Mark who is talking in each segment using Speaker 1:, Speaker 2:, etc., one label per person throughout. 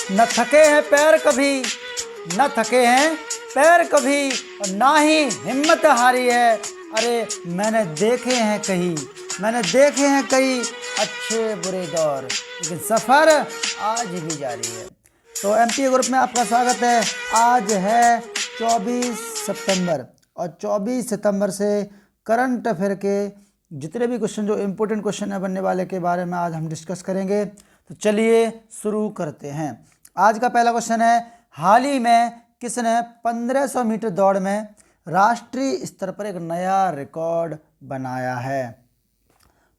Speaker 1: न थके हैं पैर कभी, न थके हैं पैर कभी, और ना ही हिम्मत हारी है। अरे मैंने देखे हैं कई अच्छे बुरे दौर, लेकिन सफ़र आज भी जारी है। तो एमपी ग्रुप में आपका स्वागत है। आज है 24 सितंबर, और 24 सितंबर से करंट अफेयर के जितने भी क्वेश्चन, जो इम्पोर्टेंट क्वेश्चन है बनने वाले, के बारे में आज हम डिस्कस करेंगे। तो चलिए शुरू करते हैं। आज का पहला क्वेश्चन है, हाल ही में किसने 1500 मीटर दौड़ में राष्ट्रीय स्तर पर एक नया रिकॉर्ड बनाया है?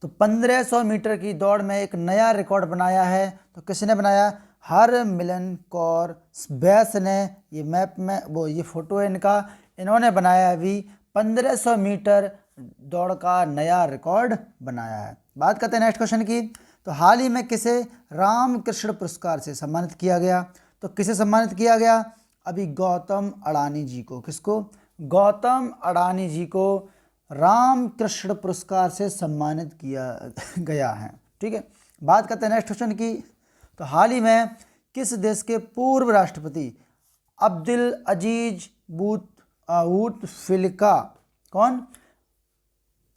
Speaker 1: तो 1500 मीटर की दौड़ में एक नया रिकॉर्ड बनाया है, तो किसने बनाया? हरमिलन कौर बैस ने। ये मैप में ये फोटो है इनका, इन्होंने बनाया अभी 1500 मीटर दौड़ का नया रिकॉर्ड बनाया है। बात करते हैं नेक्स्ट क्वेश्चन की। तो हाल ही में किसे रामकृष्ण पुरस्कार से सम्मानित किया गया? तो किसे सम्मानित किया गया? अभी गौतम अडानी जी को। किसको? गौतम अडानी जी को रामकृष्ण पुरस्कार से सम्मानित किया गया है। ठीक है, बात करते हैं नेक्स्ट क्वेश्चन की। तो हाल ही में किस देश के पूर्व राष्ट्रपति अब्दुल अजीज बूटफ्लिका, कौन?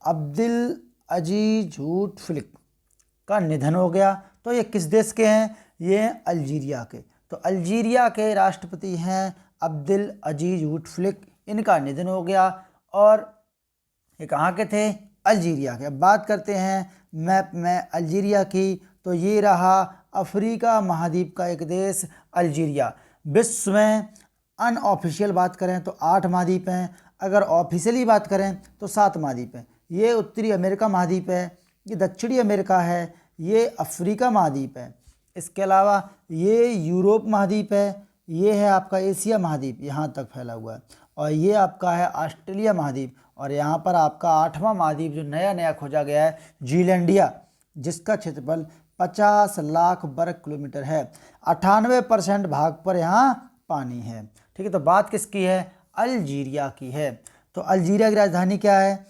Speaker 1: अब्दुल अजीज बूटफ्लिका का निधन हो गया। तो ये किस देश के हैं? ये हैं अल्जीरिया के। तो अल्जीरिया के राष्ट्रपति हैं अब्दुल अजीज बूटफ्लिका, इनका निधन हो गया। और ये कहाँ के थे? अल्जीरिया के। अब बात करते हैं मैप में अल्जीरिया की। तो ये रहा अफ्रीका महाद्वीप का एक देश अल्जीरिया। विश्व में अनऑफिशियल बात करें तो 8 महाद्वीप हैं, अगर ऑफिशियली बात करें तो 7 महाद्वीप हैं। ये उत्तरी अमेरिका महाद्वीप है, ये दक्षिणी अमेरिका है, ये अफ्रीका महाद्वीप है, इसके अलावा ये यूरोप महाद्वीप है, ये है आपका एशिया महाद्वीप, यहाँ तक फैला हुआ है, और ये आपका है ऑस्ट्रेलिया महाद्वीप। और यहाँ पर आपका 8वां महाद्वीप जो नया नया खोजा गया है, जीलैंडिया, जिसका क्षेत्रफल 50 लाख वर्ग किलोमीटर है। 98% भाग पर यहाँ पानी है। ठीक है, तो बात किसकी है? अल्जीरिया की है। तो अल्जीरिया की राजधानी क्या है?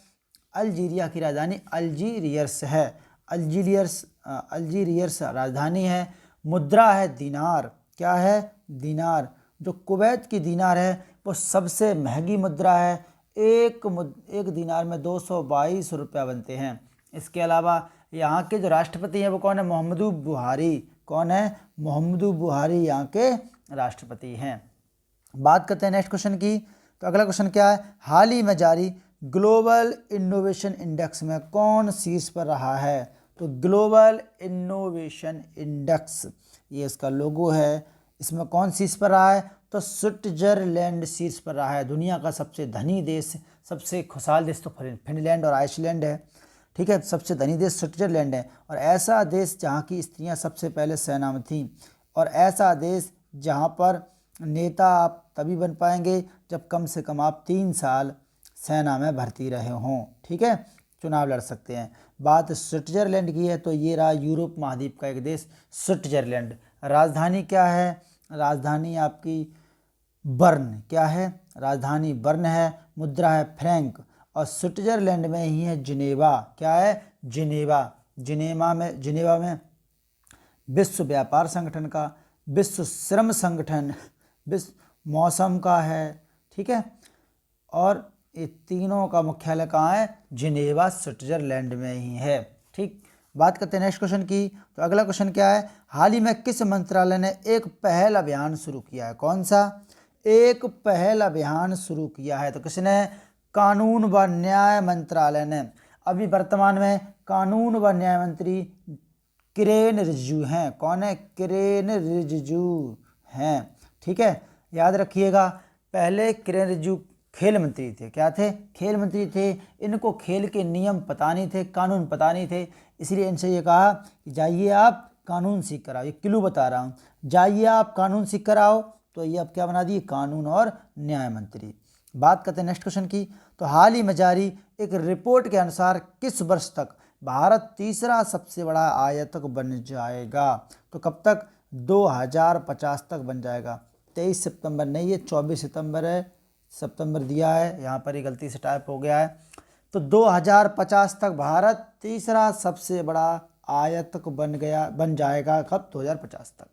Speaker 1: अल्जीरिया की राजधानी अल्जीरियस है। अल्जीरियस राजधानी है। मुद्रा है दीनार। क्या है? दीनार। जो कुवैत की दीनार है वो सबसे महंगी मुद्रा है। एक दीनार में 222 रुपया बनते हैं। इसके अलावा यहाँ के जो राष्ट्रपति हैं वो कौन है? मोहम्मदू बुहारी। कौन है? मोहम्मदू बुहारी यहाँ के राष्ट्रपति हैं। बात करते हैं नेक्स्ट क्वेश्चन की। तो अगला क्वेश्चन क्या है? हाल ही में जारी ग्लोबल इनोवेशन इंडेक्स में कौन शीर्ष पर रहा है? तो ग्लोबल इनोवेशन इंडेक्स, ये इसका लोगो है, इसमें कौन शीर्ष पर रहा है? तो स्विट्जरलैंड शीर्ष पर रहा है। दुनिया का सबसे धनी देश, सबसे खुशहाल देश तो फिनलैंड और आइसलैंड है। ठीक है, सबसे धनी देश स्विट्जरलैंड है, और ऐसा देश जहाँ की स्त्रियाँ सबसे पहले सेना में थीं, और ऐसा देश जहाँ पर नेता आप तभी बन पाएंगे जब कम से कम आप 3 साल सेना में भर्ती रहे हों। ठीक है, चुनाव लड़ सकते हैं। बात स्विट्जरलैंड की है, तो ये रहा यूरोप महाद्वीप का एक देश स्विट्जरलैंड। राजधानी क्या है? राजधानी आपकी बर्न। क्या है? राजधानी बर्न है। मुद्रा है फ्रैंक, और स्विट्जरलैंड में ही है जिनेवा। क्या है? जिनेवा। जिनेवा में विश्व व्यापार संगठन का, विश्व श्रम संगठन, विश्व मौसम का है। ठीक है, और ये तीनों का मुख्यालय कहाँ है? जिनेवा, स्विट्जरलैंड में ही है। ठीक, बात करते हैं नेक्स्ट क्वेश्चन की। तो अगला क्वेश्चन क्या है? हाल ही में किस मंत्रालय ने एक पहल अभियान शुरू किया है? कौन सा? एक पहल अभियान शुरू किया है। तो किसने? कानून व न्याय मंत्रालय ने। अभी वर्तमान में कानून व न्याय मंत्री किरेन रिजिजू हैं। कौन है? किरेन रिजिजू हैं। ठीक है, याद रखिएगा, पहले किरेन रिजिजू खेल मंत्री थे। क्या थे? खेल मंत्री थे। इनको खेल के नियम पता नहीं थे, कानून पता नहीं थे, इसलिए इनसे ये कहा कि जाइए आप कानून सीख कर आओ। ये क्लू बता रहा हूँ, जाइए आप कानून सीख कर आओ। तो ये अब क्या बना दिए? कानून और न्याय मंत्री। बात करते हैं नेक्स्ट क्वेश्चन की। तो हाल ही में जारी एक रिपोर्ट के अनुसार किस वर्ष तक भारत तीसरा सबसे बड़ा आयातक बन जाएगा? तो कब तक? 2050 तक बन जाएगा। 23 सितंबर नहीं, ये 24 सितंबर है, सितंबर दिया है यहाँ पर, ही गलती से टाइप हो गया है। तो 2050 तक भारत तीसरा सबसे बड़ा आयातक बन जाएगा। कब? 2050 तक।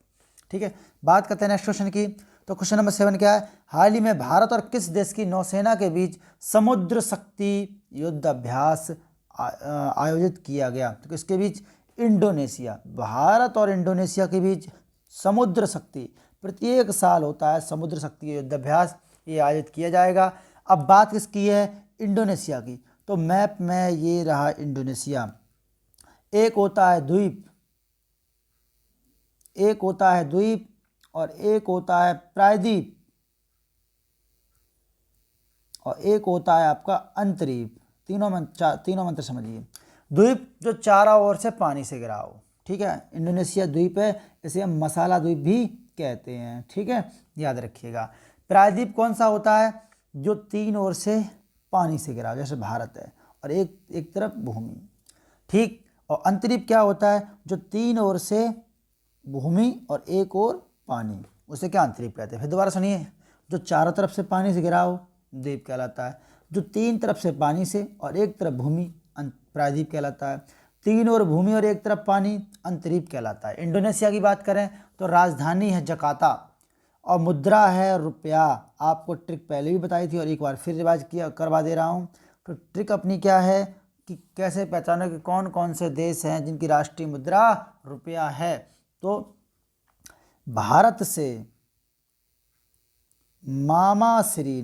Speaker 1: ठीक है, बात करते हैं नेक्स्ट क्वेश्चन की। तो क्वेश्चन नंबर 7 क्या है, हाल ही में भारत और किस देश की नौसेना के बीच समुद्र शक्ति युद्ध अभ्यास आयोजित किया गया? तो किसके बीच? इंडोनेशिया। भारत और इंडोनेशिया के बीच समुद्र शक्ति, प्रत्येक साल होता है समुद्र शक्ति युद्ध अभ्यास, ये आयोजित किया जाएगा। अब बात किसकी है? इंडोनेशिया की। तो मैप में ये रहा इंडोनेशिया। एक होता है द्वीप, एक होता है द्वीप और एक होता है प्रायद्वीप और एक होता है आपका अंतरीप। तीनों मंत्र समझिए। द्वीप जो चारों ओर से पानी से घिरा हो, ठीक है, इंडोनेशिया द्वीप है, इसे हम मसाला द्वीप भी कहते हैं, ठीक है, याद रखिएगा। प्रायद्वीप कौन सा होता है? जो तीन ओर से पानी से घिरा हो, जैसे भारत है, और एक तरफ भूमि, ठीक। और अंतरीप क्या होता है? जो तीन ओर से भूमि और एक ओर पानी, उसे क्या अंतरीप कहते हैं? फिर दोबारा सुनिए। जो चारों तरफ से पानी से घिरा हो द्वीप कहलाता है, जो तीन तरफ से पानी से और एक तरफ भूमि प्रायद्वीप कहलाता है, तीन ओर भूमि और एक तरफ पानी अंतरीप कहलाता है। इंडोनेशिया की बात करें तो राजधानी है जकार्ता और मुद्रा है रुपया। आपको ट्रिक पहले भी बताई थी और एक बार फिर रिवाइज करवा दे रहा हूँ। तो ट्रिक अपनी क्या है कि कैसे पहचानो कि कौन कौन से देश हैं जिनकी राष्ट्रीय मुद्रा रुपया है। तो भारत से मामा श्री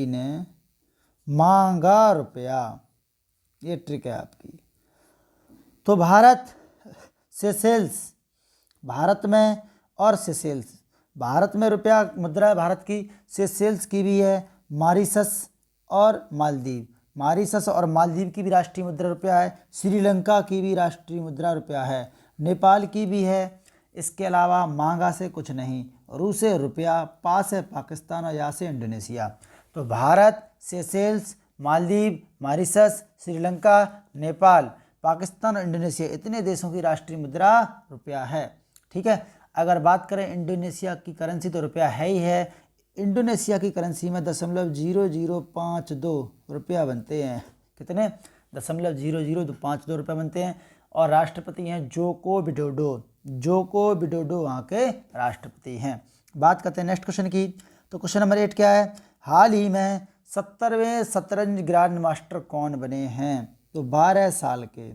Speaker 1: ने मांगा रुपया, ये ट्रिक है आपकी। तो भारत, सेशेल्स, भारत में और सेशेल्स, भारत में रुपया मुद्रा है भारत की, सेशेल्स की भी है, मॉरिशस और मालदीव, मॉरिशस और मालदीव की भी राष्ट्रीय मुद्रा रुपया है, श्रीलंका की भी राष्ट्रीय मुद्रा रुपया है, नेपाल की भी है। इसके अलावा मांगा से कुछ नहीं, रूस से रुपया, पास है पाकिस्तान और यहाँ से इंडोनेशिया। तो भारत, सेशेल्स, मालदीव, मॉरिशस, श्रीलंका, नेपाल, पाकिस्तान और इंडोनेशिया, इतने देशों की राष्ट्रीय मुद्रा रुपया है, ठीक है। अगर बात करें इंडोनेशिया की करेंसी तो रुपया है ही है। इंडोनेशिया की करेंसी में 0.0052 रुपया बनते हैं। कितने? 0.0052 रुपये बनते हैं। और राष्ट्रपति हैं जोको विडोडो, जोको विडोडो वहाँ के राष्ट्रपति हैं। बात करते हैं नेक्स्ट क्वेश्चन की। तो क्वेश्चन नंबर 8 क्या है, हाल ही में 70वें शतरंज ग्रैंड मास्टर कौन बने हैं? तो 12 साल के,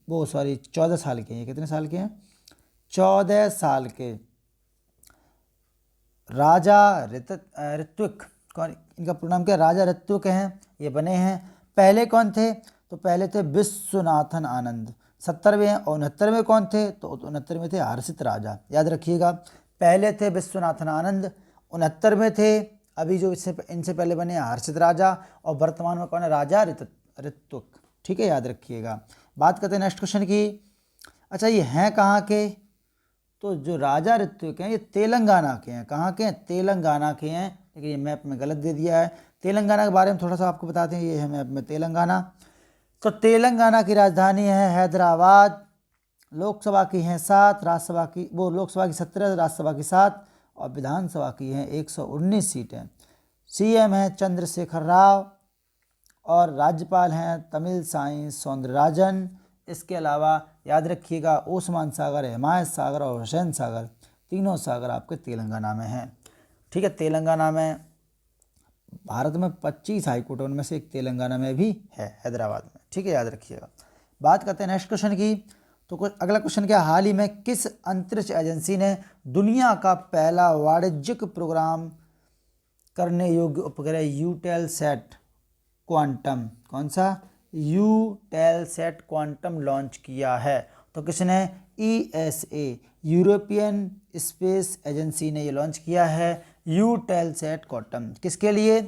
Speaker 1: 14 साल के हैं। कितने साल के हैं? 14 साल के राजा ऋत्विक, कौन इनका पूरा नाम क्या? राजा ऋत्विक हैं, ये बने हैं। पहले कौन थे? तो पहले थे विश्वनाथन आनंद। 70वें हैं। और 69वें कौन थे? तो 69वें थे हर्षित राजा, याद रखिएगा। पहले थे विश्वनाथन आनंद, 69वें थे अभी जो इनसे पहले बने हर्षित राजा, और वर्तमान में कौन है? राजा ऋत्विक, ठीक है, याद रखिएगा। बात करते हैं नेक्स्ट क्वेश्चन की। अच्छा, ये हैं कहाँ के? तो जो राजा ऋत्विक हैं ये तेलंगाना के हैं। कहाँ के हैं? तेलंगाना के हैं, लेकिन ये मैप में गलत दे दिया है। तेलंगाना के बारे में थोड़ा सा आपको बताते हैं, ये है मैप में तेलंगाना। तो तेलंगाना की राजधानी है हैदराबाद। लोकसभा की हैं 7, राज्यसभा की लोकसभा की 17, राज्यसभा की 7 और विधानसभा की हैं 119 सीटें। सीएम हैं चंद्रशेखर राव और राज्यपाल हैं तमिलसाई सौंदरराजन। इसके अलावा याद रखिएगा ओस्मान सागर, हिमायत सागर और हुसैन सागर, तीनों सागर आपके तेलंगाना में हैं, ठीक है। तेलंगाना में भारत में 25 हाईकोर्ट, उनमें से एक तेलंगाना में भी है, हैदराबाद में, ठीक है, याद रखिएगा। बात करते हैं नेक्स्ट क्वेश्चन की। तो अगला क्वेश्चन क्या, हाल ही में किस अंतरिक्ष एजेंसी ने दुनिया का पहला वाणिज्यिक प्रोग्राम करने योग्य उपग्रह यूटेलसैट क्वांटम, कौन सा? यूटेलसैट क्वांटम लॉन्च किया है? तो किसने? ESA, यूरोपियन स्पेस एजेंसी ने ये लॉन्च किया है यूटेलसैट क्वांटम। किसके लिए?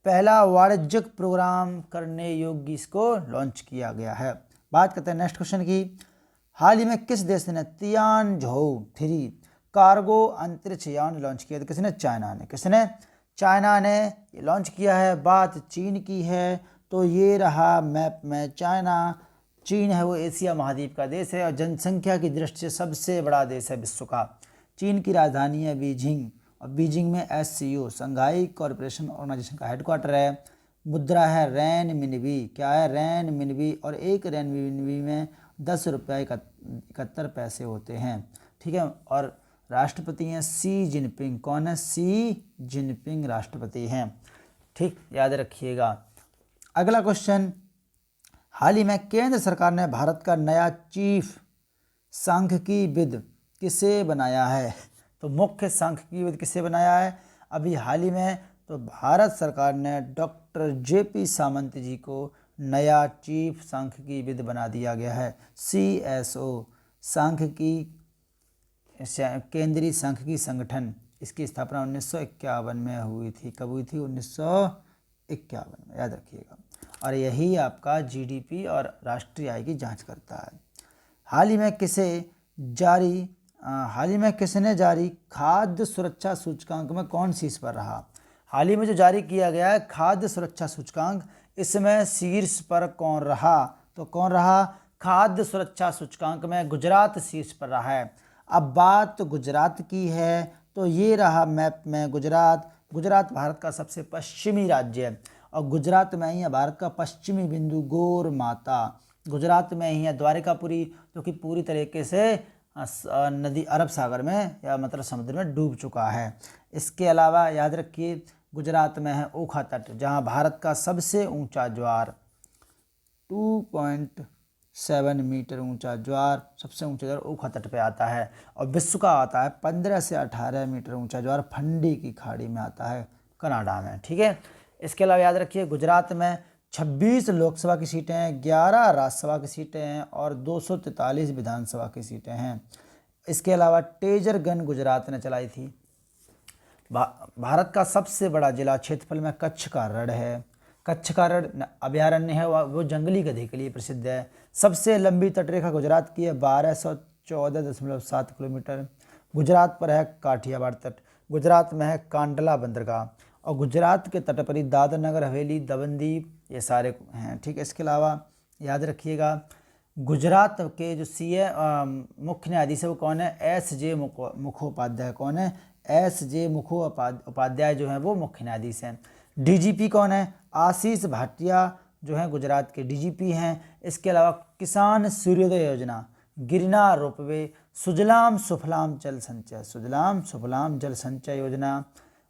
Speaker 1: पहला वाणिज्यिक प्रोग्राम करने योग्य इसको लॉन्च किया गया है। बात करते हैं नेक्स्ट क्वेश्चन की। हाल ही में किस देश ने तियानझोउ-3 कार्गो अंतरिक्ष यान लॉन्च किया? तो किसने? चाइना ने। किसने? चाइना ने ये लॉन्च किया है। बात चीन की है तो ये रहा मैप में चाइना। चीन है वो एशिया महाद्वीप का देश है और जनसंख्या की दृष्टि से सबसे बड़ा देश है विश्व का। चीन की राजधानी है बीजिंग और बीजिंग में SCO संघाई कॉरपोरेशन ऑर्गेनाइजेशन का हेडक्वार्टर है। मुद्रा है रैन मिनबी। क्या है? रैन मिनबी। और एक रैन मिनबी में 10 रुपये 71 पैसे होते हैं। ठीक है, और राष्ट्रपति हैं सी जिनपिंग। कौन है? सी जिनपिंग राष्ट्रपति हैं। ठीक, याद रखिएगा। अगला क्वेश्चन, हाल ही में केंद्र सरकार ने भारत का नया चीफ सांख्यिकीविद किसे बनाया है? तो मुख्य सांख्यिकीविद किसे बनाया है अभी हाल ही में? तो भारत सरकार ने डॉक्टर JP सामंत जी को नया चीफ सांख्यिकीविद बना दिया गया है। CSO सांख्यिकी केंद्रीय सांख्यिकी संगठन, इसकी स्थापना 1951 में हुई थी। कब हुई थी? 1951 में, याद रखिएगा। और यही आपका GDP और राष्ट्रीय आय की जांच करता है। हाल ही में किसने जारी खाद्य सुरक्षा सूचकांक में कौन शीर्ष पर रहा? हाल ही में जो जारी किया गया है खाद्य सुरक्षा सूचकांक, इसमें शीर्ष पर कौन रहा? तो कौन रहा? खाद्य सुरक्षा सूचकांक में गुजरात शीर्ष पर रहा है। अब बात गुजरात की है तो ये रहा मैप में गुजरात। गुजरात भारत का सबसे पश्चिमी राज्य है और गुजरात में ही है भारत का पश्चिमी बिंदु गौर माता। गुजरात में ही है द्वारिकापुरी, जो कि पूरी तरीके से नदी अरब सागर में या मतलब समुद्र में डूब चुका है। इसके अलावा याद रखिए गुजरात में है ओखा तट, जहां भारत का सबसे ऊंचा ज्वार 2.7 मीटर ऊंचा ज्वार, सबसे ऊंचा ज्वार ओखा तट पे आता है। और विश्व का आता है 15 से 18 मीटर ऊंचा ज्वार फंडी की खाड़ी में आता है, कनाडा में। ठीक है, इसके अलावा याद रखिए गुजरात में 26 लोकसभा की सीटें हैं, 11 राज्यसभा की सीटें हैं और 243 विधानसभा की सीटें हैं। इसके अलावा टेजर गन गुजरात ने चलाई थी। भारत का सबसे बड़ा जिला क्षेत्रफल में कच्छ का रण है। कच्छ का रण अभयारण्य है, वो जंगली गधे के लिए प्रसिद्ध है। सबसे लंबी तटरेखा गुजरात की है 1214.7 किलोमीटर। गुजरात पर है काठियावाड़ तट। गुजरात में है कांडला बंदरगाह और गुजरात के तट पर ही दादर नगर हवेली, दमन-दीव, ये सारे हैं। ठीक है, इसके अलावा याद रखिएगा गुजरात के जो मुख्य न्यायाधीश है वो कौन है? SJ मुखोपाध्याय। कौन है? SJ मुखोपाध्याय जो है वो मुख्य न्यायाधीश हैं। DGP कौन है? आशीष भाटिया जो है गुजरात के DGP हैं। इसके अलावा किसान सूर्योदय योजना, गिरनार रोपवे, सुजलाम सुफलाम जल संचय योजना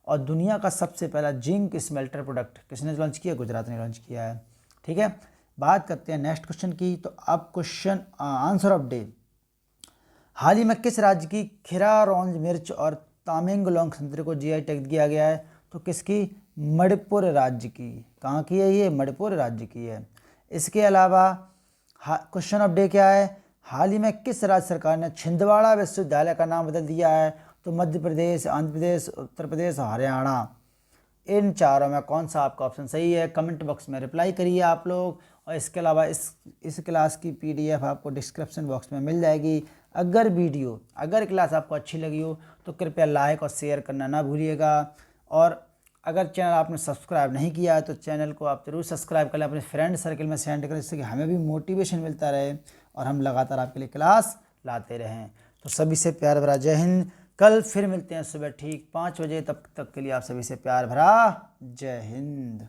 Speaker 1: और दुनिया का सबसे पहला जिंक स्मेल्टर प्रोडक्ट किसने लॉन्च किया? गुजरात ने लॉन्च किया है। ठीक है, बात करते हैं नेक्स्ट क्वेश्चन की। तो अब क्वेश्चन आंसर ऑफ डे, हाल ही में किस राज्य की खीरा, ऑरेंज मिर्च और तामेंगलोंग संतरे को GI टैग दिया गया है? तो किसकी? मणिपुर राज्य की। कहाँ की है ये? मणिपुर राज्य की है। इसके अलावा क्वेश्चन ऑफ डे क्या है? हाल ही में किस राज्य सरकार ने छिंदवाड़ा विश्वविद्यालय का नाम बदल दिया है? तो मध्य प्रदेश, आंध्र प्रदेश, उत्तर प्रदेश और हरियाणा। इन चारों में कौन सा आपका ऑप्शन सही है? कमेंट बॉक्स में रिप्लाई करिए आप लोग। और इसके अलावा इस क्लास की PDF आपको डिस्क्रिप्शन बॉक्स में मिल जाएगी। अगर क्लास आपको अच्छी लगी हो तो कृपया लाइक और शेयर करना ना भूलिएगा। और अगर चैनल आपने सब्सक्राइब नहीं किया है तो चैनल को आप जरूर सब्सक्राइब कर लें, अपने फ्रेंड सर्कल में सेंड करें, जिससे कि हमें भी मोटिवेशन मिलता रहे और हम लगातार आपके लिए क्लास लाते रहें। तो सभी से प्यार भरा जय हिंद। कल फिर मिलते हैं सुबह ठीक 5 बजे। तब तक के लिए आप सभी से प्यार भरा जय हिंद।